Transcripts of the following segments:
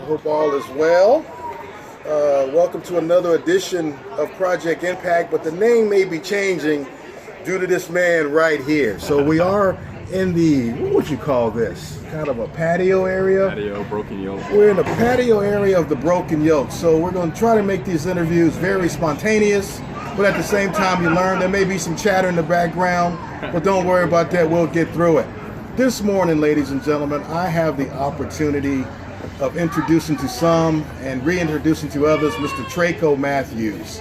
Hope all is well. Welcome to another edition of Project Impact, but the name may be changing due to this man right here. So we are in the, what would you call this? Kind of a patio area? Patio, Broken Yoke. We're in the patio area of the Broken Yoke. So we're going to try to make these interviews very spontaneous, but at the same time you learn. There may be some chatter in the background, but don't worry about that. We'll get through it. This morning, ladies and gentlemen, I have the opportunity of introducing to some and reintroducing to others Mr. Traco Matthews.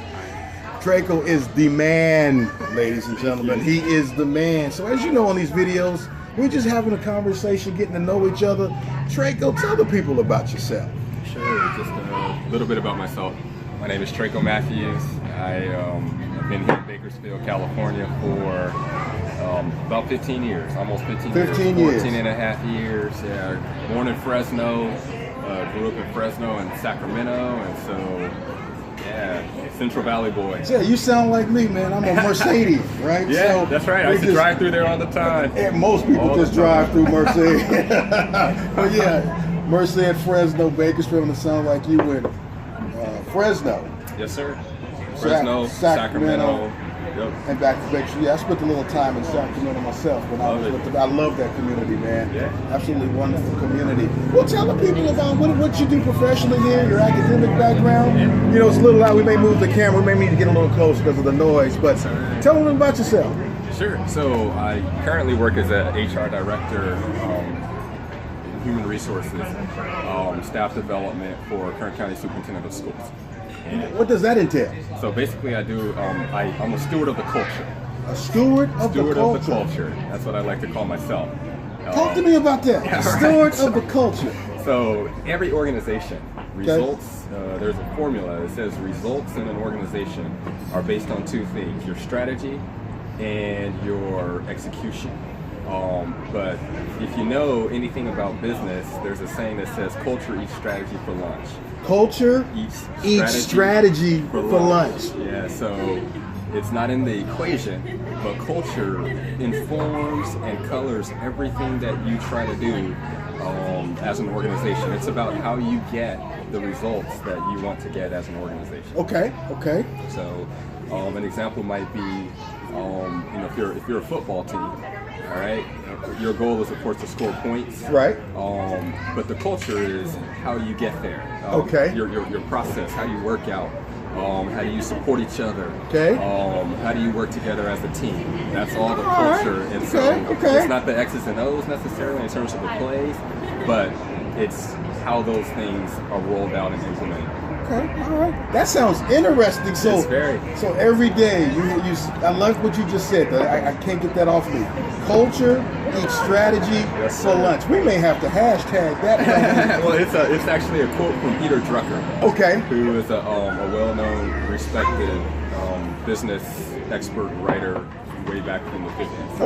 Traco is the man, ladies and gentlemen. He is the man. So as you know on these videos, we're just having a conversation, getting to know each other. Traco, tell the people about yourself. Sure, just a little bit about myself. My name is Traco Matthews. I've been here in Bakersfield, California for about 15 years, almost 15 years. 14 and a half years. Yeah, born in Fresno, grew up in Fresno and Sacramento, and so, yeah, Central Valley boy. Yeah, you sound like me, man. I'm a Mercedes, right? Yeah, so that's right. I used to drive through there all the time. And most people just drive through Mercedes. But yeah, Mercedes, Fresno, Bakersfield, and it sounds like you in Fresno. Yes, sir. Fresno, Sacramento. Yep. And back to Bakersfield. Yeah, I spent a little time in Sacramento myself when I love that community, man. Yeah. Absolutely wonderful community. Well, tell the people about what you do professionally here, your academic background. Yeah. You know, it's a little loud. We may move the camera. We may need to get a little closer because of the noise. But tell them about yourself. Sure. So I currently work as an HR director, in human resources, staff development for Kern County Superintendent of Schools. And what does that entail? So basically I do, I'm a steward of the culture. A steward of the culture. That's what I like to call myself. Talk to me about that. Yeah, steward of the culture. So every organization, results, there's a formula that says results in an organization are based on two things, your strategy and your execution. But if you know anything about business, there's a saying that says culture eats strategy for lunch. Culture eats strategy for lunch. Yeah, so it's not in the equation, but culture informs and colors everything that you try to do as an organization. It's about how you get the results that you want to get as an organization. Okay. So an example might be, if you're a football team, all right, your goal is of course to score points, right? But the culture is how you get there. Your process, how you work out, how do you support each other? Okay. How do you work together as a team? That's all the culture. Right. And so it's not the X's and O's necessarily in terms of the plays, but it's how those things are rolled out and implemented. Okay, all right. That sounds interesting. So, so every day, I love what you just said. I can't get that off me. Culture eats strategy for lunch. We may have to hashtag that. Well, it's actually a quote from Peter Drucker. Okay. Who is a well-known, respected business expert writer way back in the 50s.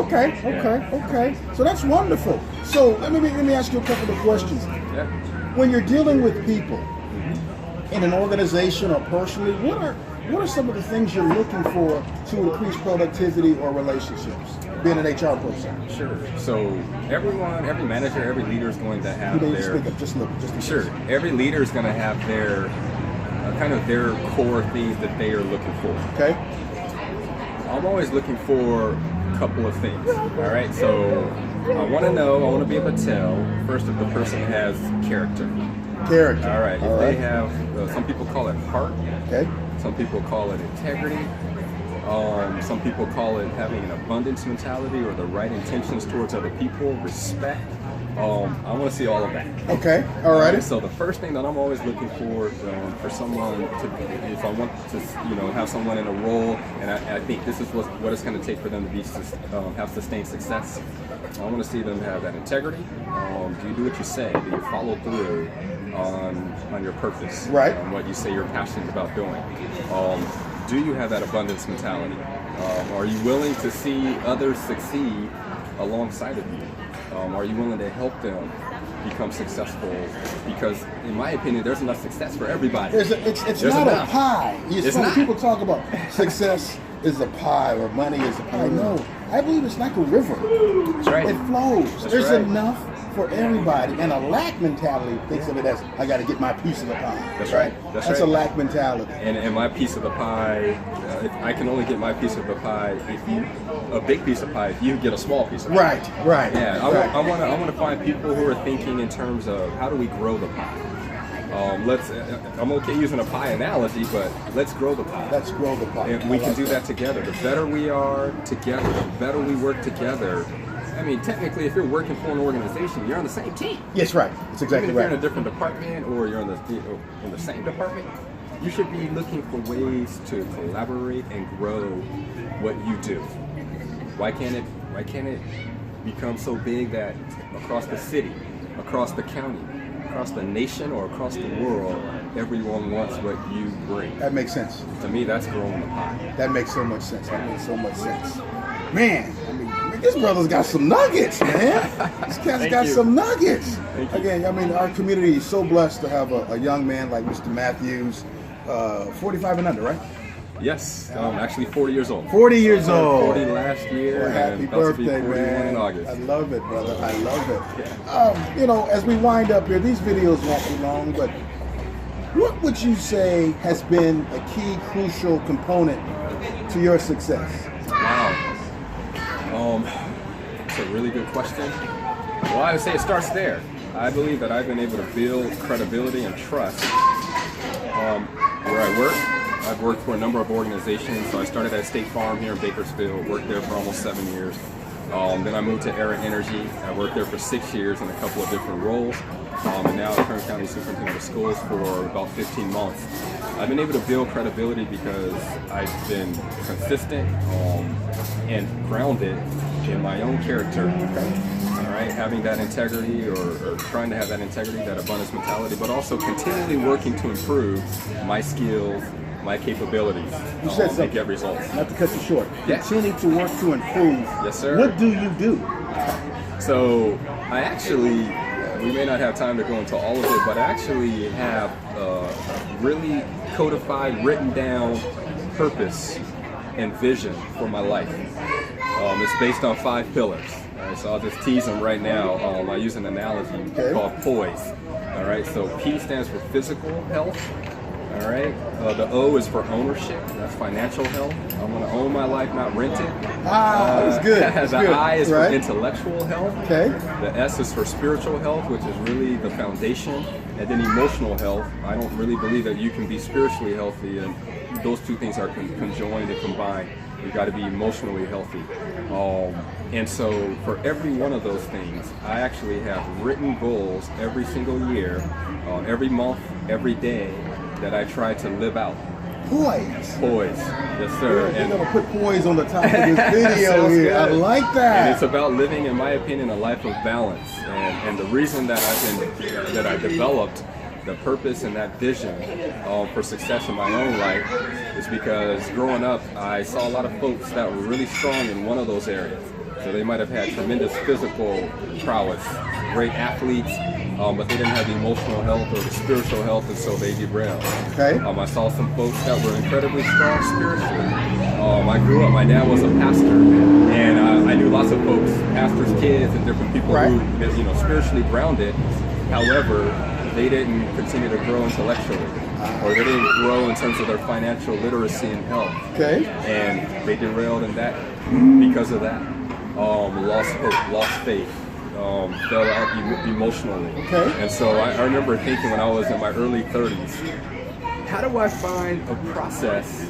Okay. So that's wonderful. So let me ask you a couple of questions. Yeah. When you're dealing with people, in an organization or personally, what are some of the things you're looking for to increase productivity or relationships, being an HR person? Sure. So every manager, every leader is going to have every leader is going to have their kind of their core things that they are looking for. Okay. I'm always looking for a couple of things. All right. So I want to be able to tell first if the person has character. Character. All right. If they have, some people call it heart. Okay. Some people call it integrity. Some people call it having an abundance mentality or the right intentions towards other people, respect. I want to see all of that. Okay. All right. So the first thing that I'm always looking for someone to, if I want to, have someone in a role, and I think this is what it's going to take for them to be have sustained success. I want to see them have that integrity. Do you do what you say? Do you follow through on your purpose? Right. On what you say you're passionate about doing? Do you have that abundance mentality? Are you willing to see others succeed alongside of you? Are you willing to help them become successful? Because in my opinion, there's enough success for everybody. It's not enough. A pie. It's funny, people talk about success is a pie or money is a pie. No, I believe it's like a river. That's right. It flows. There's enough for everybody, and a lack mentality thinks of it as, I got to get my piece of the pie. That's right. That's a lack mentality. And my piece of the pie, I can only get my piece of the pie a big piece of pie if you get a small piece of pie. Right. Yeah, I want to find people who are thinking in terms of how do we grow the pie. I'm okay using a pie analogy, but let's grow the pie. Let's grow the pie. And we can do that together. The better we are together, the better we work together. I mean, technically, if you're working for an organization, you're on the same team. Yes, right. That's exactly Even if right. you're in a different department or you're in the same department, you should be looking for ways to collaborate and grow what you do. Why can't it become so big that across the city, across the county, across the nation, or across the world, everyone wants what you bring? That makes sense. To me, that's growing the pie. That makes so much sense. Man, I mean, this brother's got some nuggets, man. This cat's got some nuggets. Again, I mean, our community is so blessed to have a young man like Mr. Matthews, 45 and under, right? Yes, actually 40 years old. 40 years old. 40 last year. Well, happy birthday, man. In August. I love it, brother. I love it. Yeah. You know, as we wind up here, these videos won't be long, but what would you say has been a key, crucial component to your success? Wow. It's a really good question. Well, I would say it starts there. I believe that I've been able to build credibility and trust where I work. I've worked for a number of organizations. So I started at State Farm here in Bakersfield, worked there for almost 7 years. Then I moved to Era Energy. I worked there for 6 years in a couple of different roles. And now I'm Kern County Superintendent of Schools for about 15 months. I've been able to build credibility because I've been consistent and grounded in my own character. All right, having that integrity or trying to have that integrity, that abundance mentality, but also continually working to improve my skills, my capabilities, you said something. and get results. Not to cut you short. Yes. Continue to work to improve. Yes, sir. What do you do? So I actually, we may not have time to go into all of it, but I actually have really codified, written down purpose and vision for my life. It's based on 5 pillars. All right, so I'll just tease them right now. I use an analogy called POISE. All right, so P stands for physical health. All right, the O is for ownership. That's financial health. I want to own my life, not rent it. That's good. That's the good. I is for intellectual health. Okay. The S is for spiritual health, which is really the foundation. And then emotional health. I don't really believe that you can be spiritually healthy, and those two things are conjoined and combined. You've got to be emotionally healthy. And so for every one of those things, I actually have written goals every single year, every month, every day, that I try to live out. Poise. Poise, yes sir. We're going to put poise on the top of this video here. Good. I like that. And it's about living, in my opinion, a life of balance. And the reason that I developed the purpose and that vision for success in my own life is because growing up, I saw a lot of folks that were really strong in one of those areas. So they might have had tremendous physical prowess, great athletes, but they didn't have the emotional health or the spiritual health, and so they derailed. Okay. I saw some folks that were incredibly strong spiritually. I grew up, my dad was a pastor, and I knew lots of folks, pastors' kids, and different people who, spiritually grounded. However, they didn't continue to grow intellectually, or they didn't grow in terms of their financial literacy and health. Okay. And they derailed in that because of that. Lost hope, lost faith, fell out emotionally. Okay. And so I remember thinking when I was in my early 30s, how do I find a process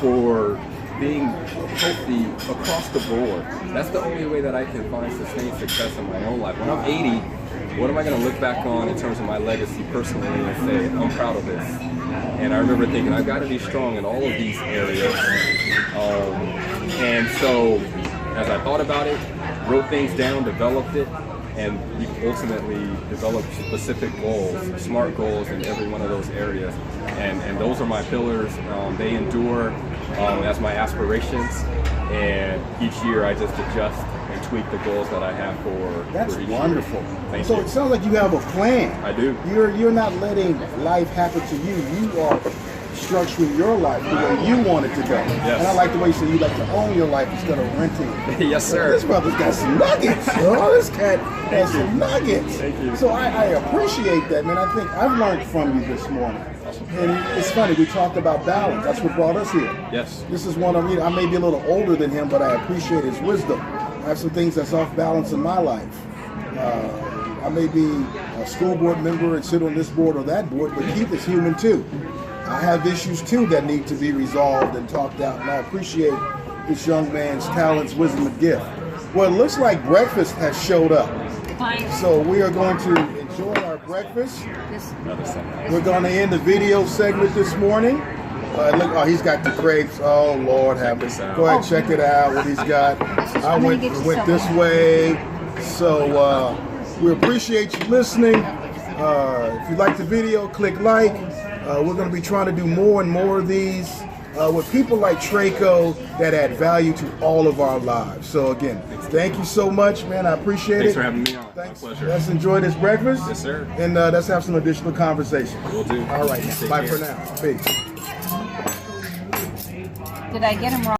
for being healthy across the board? That's the only way that I can find sustained success in my own life. When I'm 80, what am I going to look back on in terms of my legacy personally and say, I'm proud of this? And I remember thinking, I've got to be strong in all of these areas. And so as I thought about it, wrote things down, developed it, and ultimately developed specific goals, smart goals in every one of those areas. And those are my pillars. They endure as my aspirations. And each year I just adjust and tweak the goals that I have for That's each wonderful. Year. So it sounds like you have a plan. I do. You're not letting life happen to you. You are structuring your life the way you want it to go. Yes. And I like the way you say you like to own your life instead of renting it. Yes, sir. This brother's got some nuggets. Oh, this cat has some nuggets. Thank you. So I appreciate that, man. I think I've learned from you this morning. And it's funny, we talked about balance. That's what brought us here. Yes. This is one of, I may be a little older than him, but I appreciate his wisdom. I have some things that's off balance in my life. I may be a school board member and sit on this board or that board, but Keith is human too. I have issues too that need to be resolved and talked out, and I appreciate this young man's talents, wisdom, and gift. Well, it looks like breakfast has showed up. So we are going to enjoy our breakfast. We're going to end the video segment this morning. Look, oh, he's got the crepes. Oh, Lord have mercy. Go ahead, check it out, what he's got. I went this way. So we appreciate you listening. If you like the video, click like. We're going to be trying to do more and more of these with people like Traco that add value to all of our lives. So again, thank you so much, man. I appreciate it. Thanks for having me on. Thanks. My pleasure. Let's enjoy this breakfast. Yes, sir. And let's have some additional conversation. We'll do. All right. Bye care. for now. Peace. Did I get him wrong?